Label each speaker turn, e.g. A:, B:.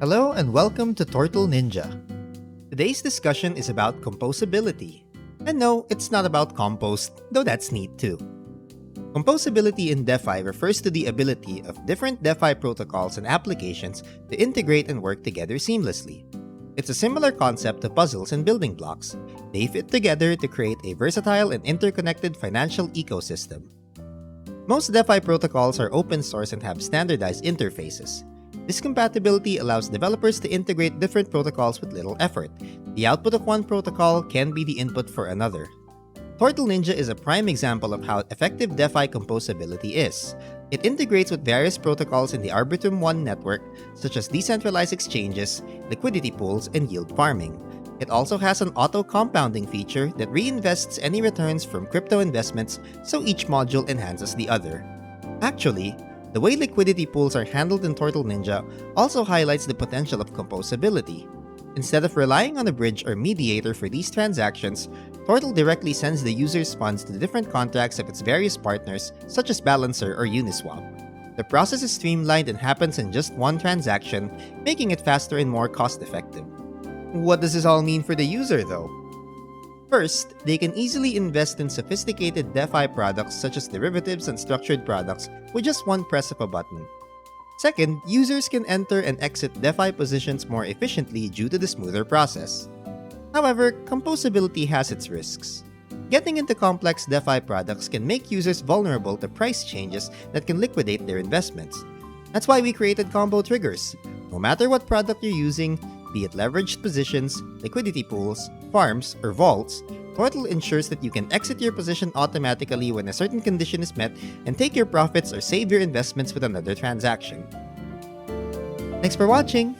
A: Hello and welcome to Tortle Ninja. Today's discussion is about composability. And no, it's not about compost, though that's neat too. Composability in DeFi refers to the ability of different DeFi protocols and applications to integrate and work together seamlessly. It's a similar concept to puzzles and building blocks. They fit together to create a versatile and interconnected financial ecosystem. Most DeFi protocols are open source and have standardized interfaces. This compatibility allows developers to integrate different protocols with little effort. The output of one protocol can be the input for another. Tortle Ninja is a prime example of how effective DeFi composability is. It integrates with various protocols in the Arbitrum 1 network, such as decentralized exchanges, liquidity pools, and yield farming. It also has an auto-compounding feature that reinvests any returns from crypto investments, so each module enhances the other. Actually, the way liquidity pools are handled in Tortle Ninja also highlights the potential of composability. Instead of relying on a bridge or mediator for these transactions, Tortle directly sends the user's funds to the different contracts of its various partners, such as Balancer or Uniswap. The process is streamlined and happens in just one transaction, making it faster and more cost-effective. What does this all mean for the user, though? First, they can easily invest in sophisticated DeFi products such as derivatives and structured products with just one press of a button. Second, users can enter and exit DeFi positions more efficiently due to the smoother process. However, composability has its risks. Getting into complex DeFi products can make users vulnerable to price changes that can liquidate their investments. That's why we created combo triggers. No matter what product you're using, be it leveraged positions, liquidity pools, farms, or vaults, Tortle ensures that you can exit your position automatically when a certain condition is met and take your profits or save your investments with another transaction. Thanks for watching!